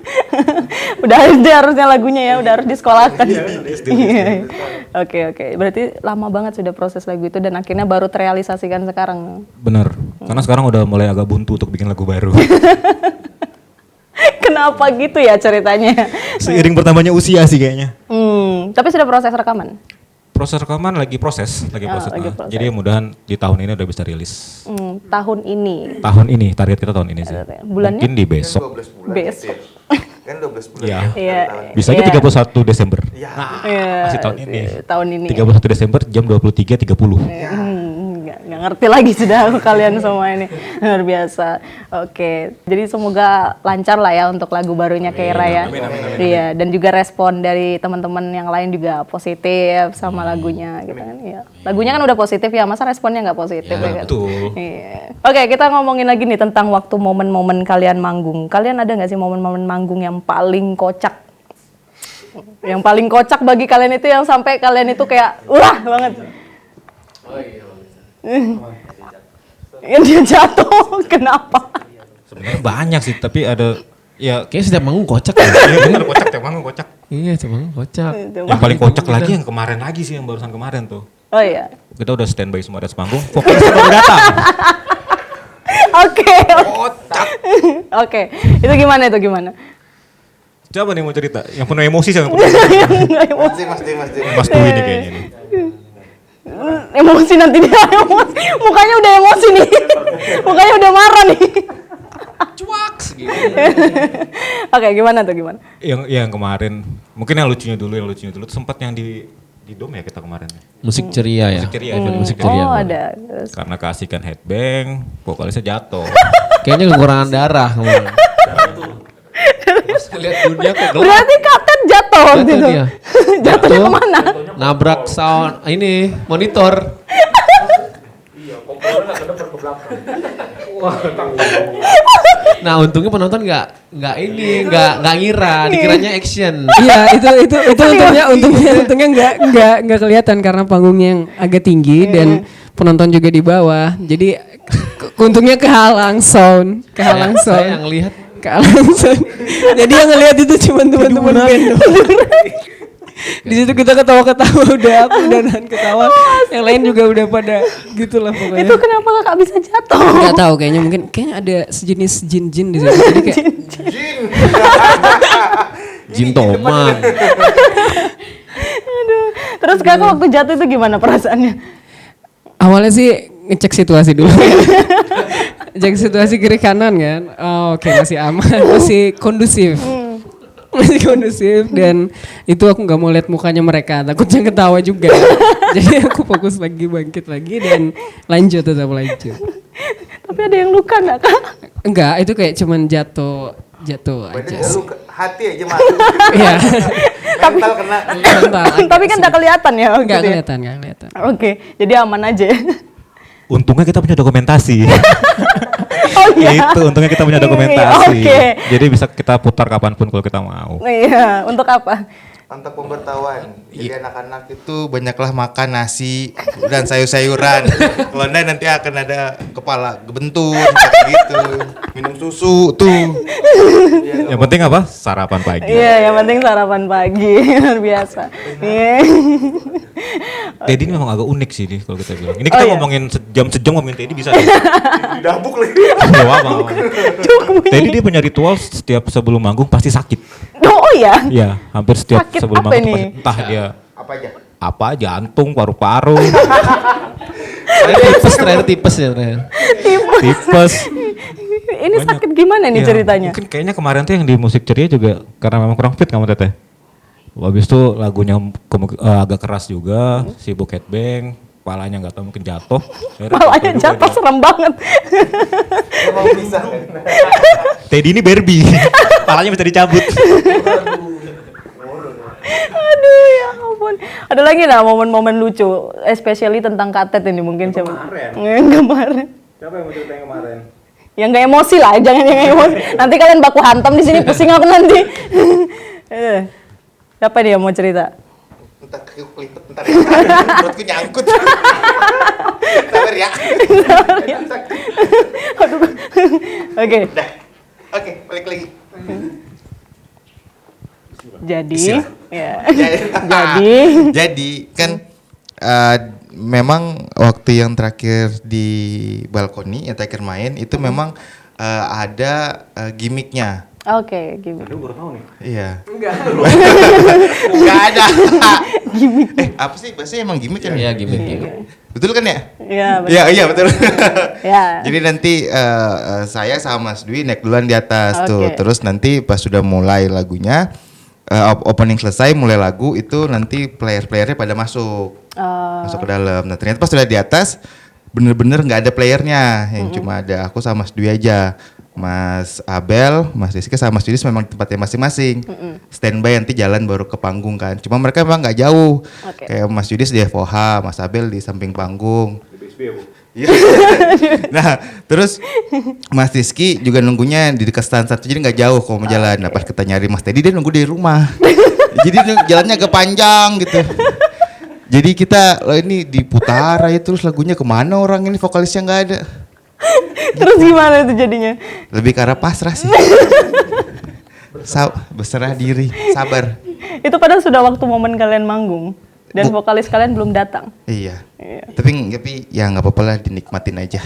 Udah SD harusnya lagunya ya, udah harus disekolahkan. Iya. Oke. Berarti lama banget sudah proses lagu itu dan akhirnya baru terrealisasikan sekarang. Bener, karena sekarang udah mulai agak buntu untuk bikin lagu baru. Kenapa gitu ya ceritanya? Seiring bertambahnya usia sih kayaknya. Tapi sudah proses rekaman. Proses rekaman lagi proses. lagi proses. Jadi mudahan di tahun ini udah bisa rilis. Tahun ini. Tahun ini, target kita tahun ini sih. Bulannya? Mungkin di besok. 12 bulan. Besok. Kan 12 bulan. Iya. Iya. Bisa aja 31 Desember. Iya, Masih tahun ini. Tahun ini. 31 Desember jam 23.30. Nggak ngerti lagi sudah kalian semua ini, luar biasa. Oke, jadi semoga lancar lah ya untuk lagu barunya Keira ya. Iya, dan juga respon dari teman-teman yang lain juga positif sama lagunya gitu kan. Iya. Lagunya kan udah positif ya, masa responnya nggak positif ya kan? Betul. Iya. Oke, kita ngomongin lagi nih tentang waktu momen-momen kalian manggung. Kalian ada nggak sih momen-momen manggung yang paling kocak? Yang paling kocak bagi kalian itu yang sampai kalian itu kayak wah banget. Yang dia jatuh, kenapa? Sebenarnya banyak sih, tapi ada ya Kayaknya setiap manggung kocak ya. iya bener kocak, tiap manggung kocak. Iya, setiap manggung kocak. Yang paling kocak lagi yang kemarin lagi sih, yang barusan kemarin tuh. Oh iya. Kita udah standby semua di atas panggung, vokalis baru datang. Oke. Oke. Itu gimana? Siapa nih mau cerita? Yang penuh emosi siapa? Mas Mas Dwi nih kayaknya nih. Emosi nanti dia emosi. Mukanya udah emosi nih. Mukanya udah marah nih. Cuaks gitu. Oke, gimana tuh gimana? Yang kemarin, mungkin yang lucunya dulu tuh sempat yang di Dom ya kita kemarin. Musik ceria ya. Musik ceria, event musik ceria. Oh, ada. Terus. Karena keasikan headbang, vokalisnya jatuh. Kayaknya kekurangan darah kemarin. Pas lihat dunia kok gelap. Berarti kapten jatuh waktu itu. dia. Jatuhnya kemana? Nabrak sound ini monitor. Nah untungnya penonton nggak ngira, dikiranya action. Iya, itu untungnya nggak kelihatan karena panggungnya yang agak tinggi dan penonton juga di bawah. Jadi untungnya kehalang sound. Saya yang lihat Kehalang sound. Jadi yang ngelihat itu cuma teman-teman band. Di situ kita ketawa-ketawa, aku udah nahan ketawa. Yang lain juga udah pada gitulah pokoknya. Itu kenapa kakak bisa jatuh? Nggak tahu kayaknya ada sejenis jin-jin di situ. Jadi kayak Jin Toman. Aduh. Terus kakak waktu jatuh itu gimana perasaannya? awalnya sih ngecek situasi dulu. Cek situasi kiri kanan kan. Oh, oke, masih aman, masih kondusif. Masih kondusif dan itu aku nggak mau lihat mukanya mereka, takutnya ketawa juga. Jadi aku fokus lagi, bangkit lagi dan tetap lanjut. Tapi ada yang luka nggak kak? Enggak, itu kayak cuman jatuh aja sih. Hati aja mati. Iya. Mental kena. Tapi kan nggak kelihatan ya? Nggak gitu ya? kelihatan. Oke, jadi aman aja. Untungnya kita punya dokumentasi. Oh iya. Itu untungnya kita punya dokumentasi. Oke. Jadi bisa kita putar kapanpun kalau kita mau. Iya, untuk apa? Untuk pemberitahuan. Jadi anak-anak itu banyaklah makan nasi dan sayur-sayuran. Kalau enggak nanti akan ada kepala gebentur gitu. Minum susu tuh. Yang penting apa? Sarapan pagi. Iya, yang penting sarapan pagi. Luar biasa. Iya. Teddy ini memang agak unik sih nih kalau kita bilang. Ini kita ngomongin sejam ngomongin Teddy bisa. Dabuk lagi. Teddy dia punya ritual setiap sebelum manggung pasti sakit. Oh iya. Iya, hampir setiap Sakit sebelum apa manggung ini? pasti entah dia Apa aja? apa jantung, paru-paru, Terakhir tipes ya terakhir. tipes. Ini sakit gimana nih Iya, ceritanya? Mungkin kayaknya kemarin tuh yang di musik ceria juga karena memang kurang fit kamu Teteh. Habis itu lagunya agak keras juga, sibuk headbang, kepalanya nggak tahu mungkin jatuh. Akhirnya Malahnya juga jatuh serem banget. Emang bisa. Teddy ini Barbie, kepalanya bisa dicabut. Aduh ya ampun. Ada lagi nggak momen-momen lucu, especially tentang Katet ini mungkin siapa? Kemarin. Siapa yang mau cerita yang kemarin? Yang nggak emosi lah, jangan yang emosi. Nanti kalian baku hantam di sini, pusing aku nanti. Siapa dia mau cerita? Entar kakiku kelipet, entar ya. Perutku nyangkut. Sabar ya. Aduh. Oke. Dah. Oke, balik lagi. Jadi, ya. Jadi kan memang waktu yang terakhir di balkoni yang terakhir main itu memang ada gimmicknya. Oke, gimana? Lu baru tahu nih. Iya. Enggak ada. Apa sih bahasanya emang gimmick kan? Iya gimmick. Betul kan ya? Iya, betul. Iya betul. Ya. Jadi nanti saya sama Mas Dwi naik duluan di atas tuh. Oke. Terus nanti pas sudah mulai lagunya, opening selesai mulai lagu itu nanti player-playernya pada masuk ke dalam. Nah ternyata pas sudah di atas bener-bener nggak ada playernya, yang cuma ada aku sama Mas Dwi aja. Mas Abel, Mas Rizky sama Mas Yudis memang di tempatnya masing-masing. Standby nanti jalan baru ke panggung kan. Cuma mereka memang nggak jauh. Oke. Kayak Mas Yudis di FOH, Mas Abel di samping panggung. Iya. Nah, terus Mas Rizky juga nunggunya di dekat stand satu, jadi nggak jauh kalau mau jalan. Nah, pas kita nyari Mas Teddy dia nunggu di rumah. Jadi jalannya agak panjang gitu. Jadi kita ini diputar aja terus lagunya kemana orang ini vokalisnya nggak ada. Terus gimana itu jadinya? Lebih ke arah pasrah sih. Berserah diri, sabar. Itu padahal sudah waktu momen kalian manggung dan vokalis kalian belum datang. Iya. Tapi ya nggak apa-apa lah, dinikmatin aja.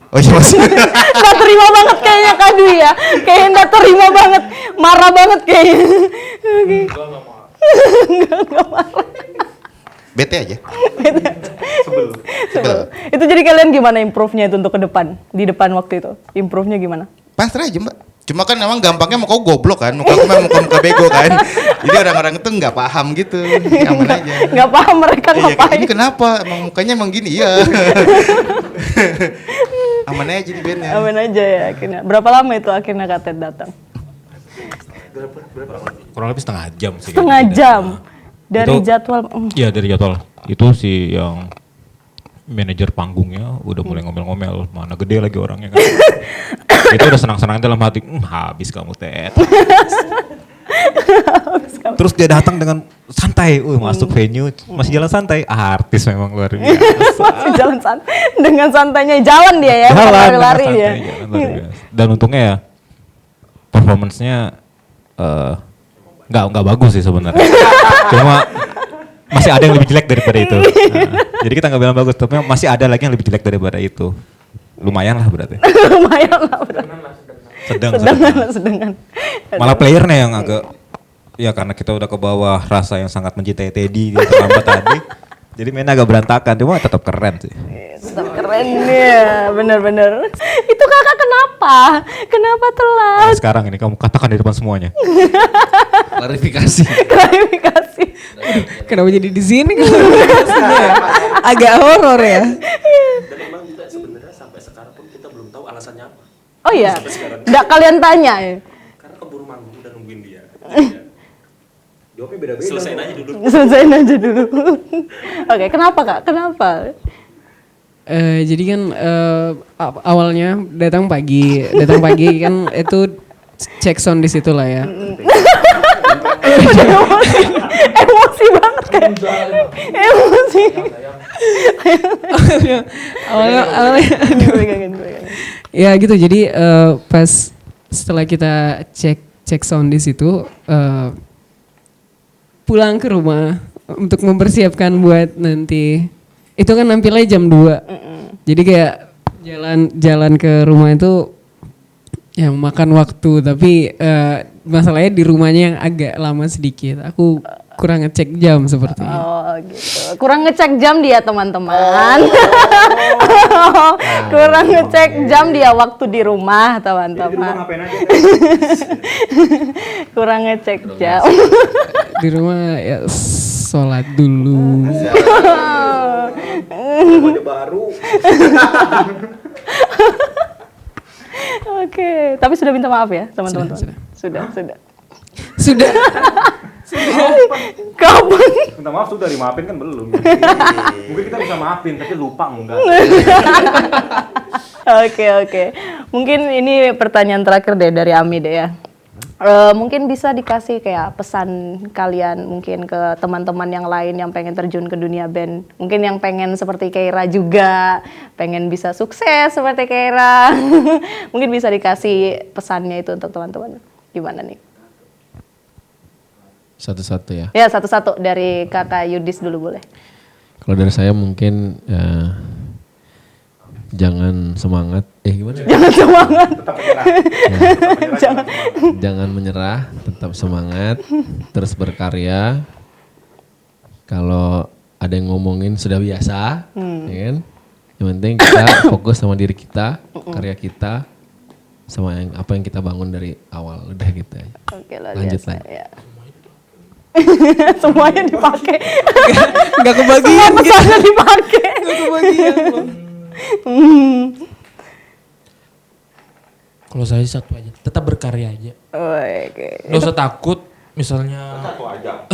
Oh iya Mas. Nggak terima banget kayaknya Kak Dwi ya. Kayaknya nggak terima banget. Marah banget kayaknya. Oke. Nggak marah. Bete aja. Sebel. Itu jadi kalian gimana improve-nya itu untuk ke depan? Di depan waktu itu. Improve-nya gimana? Pasrah aja Mbak. Cuma kan emang gampangnya muka goblok kan. Muka aku memang muka bego kan. Jadi orang-orang itu nggak paham gitu. Aman aja. Nggak paham mereka Iya, ngapain. ini kenapa? Emang mukanya emang gini, iya. Aman aja di bandnya. Aman aja ya akhirnya. Berapa lama itu akhirnya Katet datang? Kurang lebih setengah jam sih. Setengah kayaknya. jam. Dari Itu- jadwal. Iya dari jadwal. Itu si yang manajer panggungnya udah mulai ngomel-ngomel, mana gede lagi orangnya kan. Itu udah senang-senang dalam hati, habis kamu Ted. Terus dia datang dengan santai, masuk venue masih jalan santai, artis memang luar biasa. Masih jalan santai. Dengan santainya jalan dia ya. Bukan lari-lari santai, dia. jalan luar biasa. Dan untungnya ya performance-nya nggak bagus sih sebenarnya. Cuma masih ada yang lebih jelek daripada itu. Nah, jadi kita nggak bilang bagus, tapi masih ada lagi yang lebih jelek daripada itu. Lumayan lah berarti. Lumayan lah. Sedang. Sedengan. Malah playernya yang agak, ya karena kita udah ke bawah rasa yang sangat mencintai Teddy dia terlambat tadi. Jadi mainnya agak berantakan, cuma tetap keren sih. Tetap keren ya, bener-bener. Itu kakak kenapa? Kenapa telat? Nah, sekarang ini kamu katakan di depan semuanya. Klarifikasi. Klarifikasi. Kenapa jadi di sini? Agak horor ya. Dan emang kita sebenarnya sampai sekarang pun kita belum tahu alasannya apa. Oh iya, nggak kalian tanya ya? Karena keburu manggung udah nungguin dia. Jawabnya beda-beda. Selesaiin aja dulu. Selesaiin aja dulu. Oke, kenapa kak? Kenapa? Jadi kan awalnya datang pagi kan itu cek sound di situ lah ya. Udah emosi banget kan? Emosi. awalnya Pegangin. ya gitu. Jadi pas setelah kita cek sound di situ, pulang ke rumah untuk mempersiapkan buat nanti. Itu kan nampilnya jam 2. Jadi kayak jalan ke rumah itu yang makan waktu, tapi masalahnya di rumahnya yang agak lama sedikit. Aku kurang ngecek jam seperti itu. Oh gitu. Kurang ngecek jam dia teman-teman. Kurang ngecek jam dia waktu di rumah teman-teman. Ngapain aja? Kurang ngecek jam. Di rumah ya sholat dulu. Baju baru. Oke, tapi sudah minta maaf ya teman-teman. Sudah. Sudah. Kapan? Minta maaf sudah dimaafin kan belum. Mungkin kita bisa maafin tapi lupa enggak. Oke. Mungkin ini pertanyaan terakhir deh dari Ami deh ya. Mungkin bisa dikasih kayak pesan kalian mungkin ke teman-teman yang lain yang pengen terjun ke dunia band. Mungkin yang pengen seperti Keira juga, pengen bisa sukses seperti Keira. Mungkin bisa dikasih pesannya itu untuk teman-teman. Gimana nih? Satu-satu ya. Ya satu-satu dari kakak Yudis dulu boleh. Kalau dari saya mungkin ya, jangan semangat. Gimana? Jangan semangat. Jangan menyerah, tetap semangat, terus berkarya. Kalau ada yang ngomongin sudah biasa, ya kan? Yang penting kita fokus sama diri kita, karya kita, sama apa yang kita bangun dari awal. Udah gitu aja. Oke, luar Lanjut biasa, lagi. ya. Semuanya dipakai. Nggak kebagian Semua pesannya dipakai. Kalau saya satu aja, tetap berkarya aja. Oke. Nggak usah takut, misalnya. Satu aja.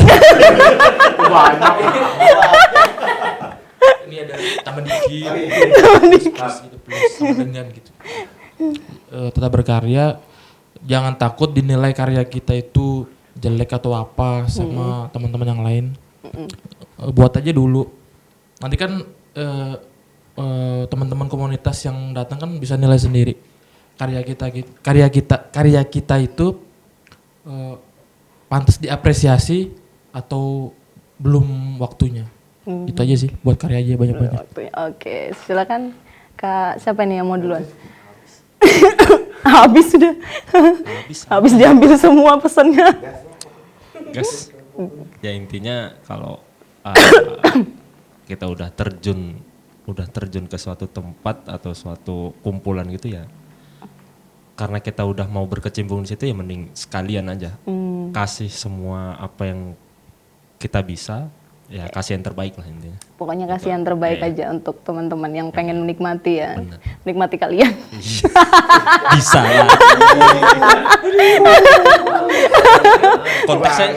Ini ada tambah dikit. Gitu, please, sama dengan gitu. Tetap berkarya, jangan takut dinilai karya kita itu jelek atau apa sama teman-teman yang lain. Buat aja dulu. Nanti kan teman-teman komunitas yang datang kan bisa nilai sendiri. Karya kita itu pantas diapresiasi atau belum waktunya. Itu aja sih, buat karya aja banyak-banyak. Oke, silakan Kak, siapa nih yang mau duluan? Habis sudah. Habis diambil semua pesannya. Gas. Ya intinya kalau kita udah terjun ke suatu tempat atau suatu kumpulan gitu ya, karena kita udah mau berkecimpung di situ ya mending sekalian aja kasih semua apa yang kita bisa, ya kasih yang terbaik lah intinya. Pokoknya kasih yang terbaik Iya. aja untuk teman-teman yang pengen menikmati ya. Benar. Menikmati kalian. Bisa lah.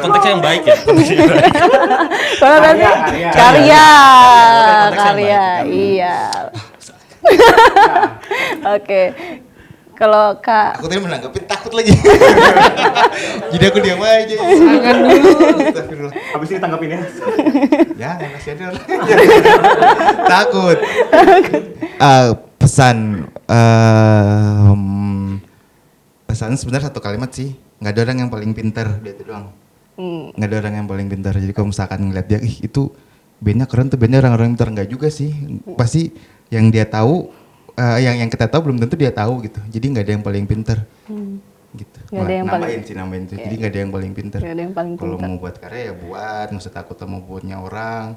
konteksnya yang baik ya. Konteksnya yang baik. Kalau tadi karya, iya. Oke. Kalau Kak, Aku tadi menanggapi takut lagi. Jadi aku diam aja. Tangan dulu. Astagfirullah. Habis ini tanggapin ya. Jangan, masih ada orang. Takut. Pesan sebenarnya satu kalimat sih. Nggak ada orang yang paling pintar, dia itu doang. Nggak ada orang yang paling pintar. Jadi kalau misalkan ngeliat dia, itu bandnya keren tuh, bandnya orang-orang pintar, nggak juga sih. Pasti yang dia tahu, yang kita tahu belum tentu dia tahu gitu. Jadi nggak ada yang paling pintar. Gitu. Nggak ada yang Nambahin tuh. Jadi nggak ada yang paling pintar. nggak ada yang paling Kalau pintar. mau buat karya ya buat, nggak usah takut sama buatnya orang.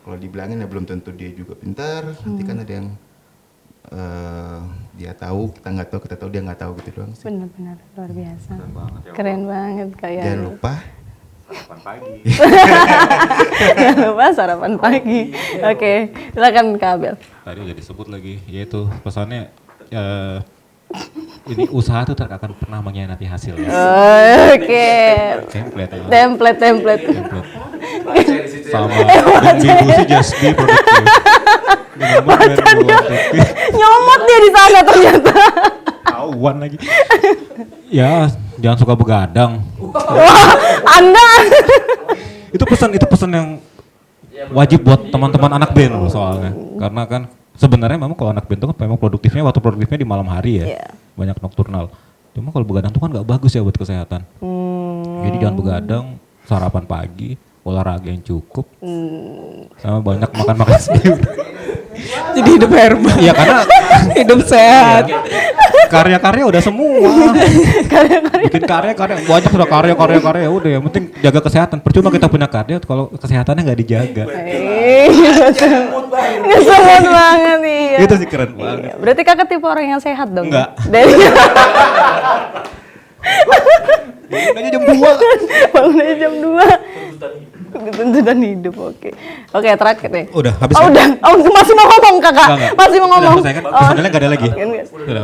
Kalau dibilangin ya belum tentu dia juga pintar. Nanti kan ada yang dia tahu, kita nggak tahu, kita tahu dia nggak tahu gitu doang sih. benar-benar luar biasa. Keren banget kayak. Jangan lupa Sarapan pagi. Jangan lupa sarapan pagi. Oke, silakan Kak Abel. Tadi udah disebut lagi, yaitu pesannya ini usaha tuh tak akan pernah mengkhianati hasil. Oke. Template ya. Template. Sama kontribusi just be productive. Nyomot dia di sana ternyata. Tahuan lagi. Ya, jangan suka begadang. Wah, Anda. Itu pesan yang wajib buat teman-teman anak band loh soalnya. Karena kan sebenarnya memang kalau anak band itu kan memang waktu produktifnya di malam hari ya. Iya. Banyak nokturnal. Cuma kalau begadang tuh kan nggak bagus ya buat kesehatan. Jadi jangan begadang, sarapan pagi, olahraga yang cukup, sama banyak makan sayur. Jadi hidup herbal. Iya karena Hidup sehat. karya-karya udah semua. Bikin karya banyak udah karya udah yang penting jaga kesehatan. Percuma kita punya karya kalau kesehatannya nggak dijaga. Ngeselin banget nih. Itu sih keren banget. Berarti Kakak tipe orang yang sehat dong? Enggak. bangunnya jam 2. Bangunnya jam 2. Tuntutan hidup, oke. Oke, terakhir deh. Udah habis. Oh, kan? udah. Oh, masih mau ngomong Kakak? Enggak. Masih mau ngomong? Udah selesai kan? Personelnya nggak ada lagi. Udah.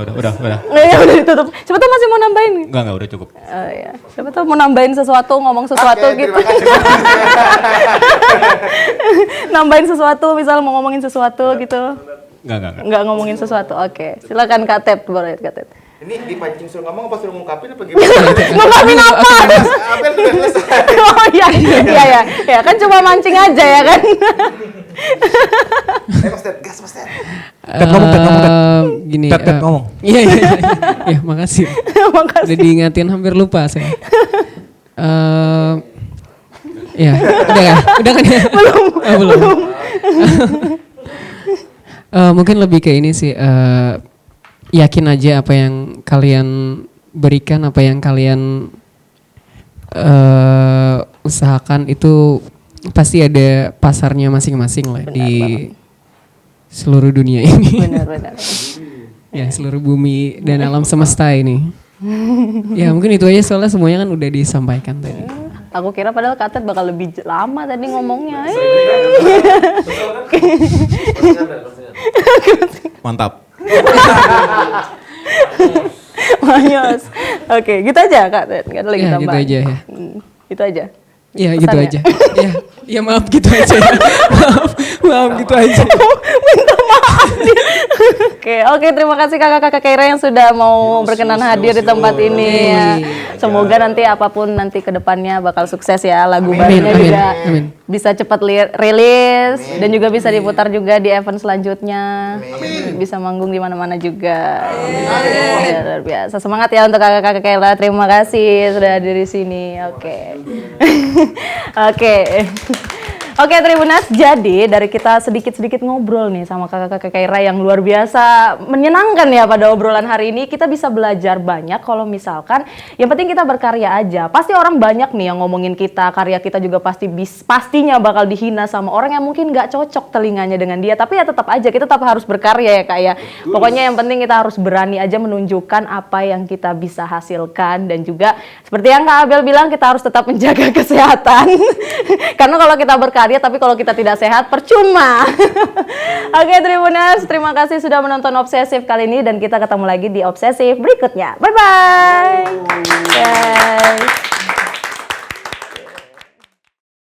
Ya udah ditutup. Siapa tahu masih mau nambahin? Enggak, udah cukup. Oh ya. Siapa tahu mau nambahin sesuatu, ngomong sesuatu Oke, gitu. terima kasih. Nambahin sesuatu, misal mau ngomongin sesuatu gitu. Enggak. Enggak ngomongin sesuatu. Oke. Silakan Kak Tet, boleh Kak Tet. Ini dipancing suruh ngomong apa suruh ngungkapin apa gimana? Ngomongin apa? Abel udah selesai. Oh iya. Ya kan cuma mancing aja ya kan. Mas Ted, gas Mas Ted. Tet ngomong. Gini. Tet ngomong. Iya. Ya, makasih. Makasih. Udah diingatin hampir lupa saya. Ya, udah kan ya? Belum. Mungkin lebih ke ini sih, yakin aja apa yang kalian berikan, apa yang kalian usahakan itu pasti ada pasarnya masing-masing lah di seluruh dunia ini. Benar-benar. Ya, seluruh bumi dan alam semesta ini. Ya mungkin itu aja soalnya semuanya kan udah disampaikan tadi. Aku kira padahal Kak Ted bakal lebih lama tadi ngomongnya. Mantap. Manyos. Oke, gitu aja Kak Ted. Gak ada lagi Ya, tambahan. gitu aja ya. Itu aja. Ya gitu Pesannya. aja. Ya maaf gitu aja. Ya. maaf gitu aja. Oke, terima kasih kakak-kakak Keira yang sudah mau berkenan hadir di tempat ini. Ya. Semoga nanti apapun nanti kedepannya bakal sukses ya, lagu barunya Amin, juga amin. bisa cepat rilis dan juga bisa diputar juga di event selanjutnya. Bisa manggung di mana-mana juga. Ya, luar biasa. Semangat ya untuk kakak-kakak Keira. Terima kasih sudah hadir di sini. Oke. Oke Tribunas, jadi dari kita sedikit-sedikit ngobrol nih sama kakak-kakak Keira yang luar biasa menyenangkan ya pada obrolan hari ini. Kita bisa belajar banyak kalau misalkan yang penting kita berkarya aja. Pasti orang banyak nih yang ngomongin kita, karya kita juga pastinya bakal dihina sama orang yang mungkin gak cocok telinganya dengan dia. Tapi ya tetap aja, kita tetap harus berkarya ya Kak ya. Pokoknya yang penting kita harus berani aja menunjukkan apa yang kita bisa hasilkan. Dan juga seperti yang Kak Abel bilang, kita harus tetap menjaga kesehatan. Karena kalau kita berkarya tapi kalau kita tidak sehat percuma. Oke Tribunas, terima kasih sudah menonton Obsesif kali ini dan kita ketemu lagi di Obsesif berikutnya. Bye bye.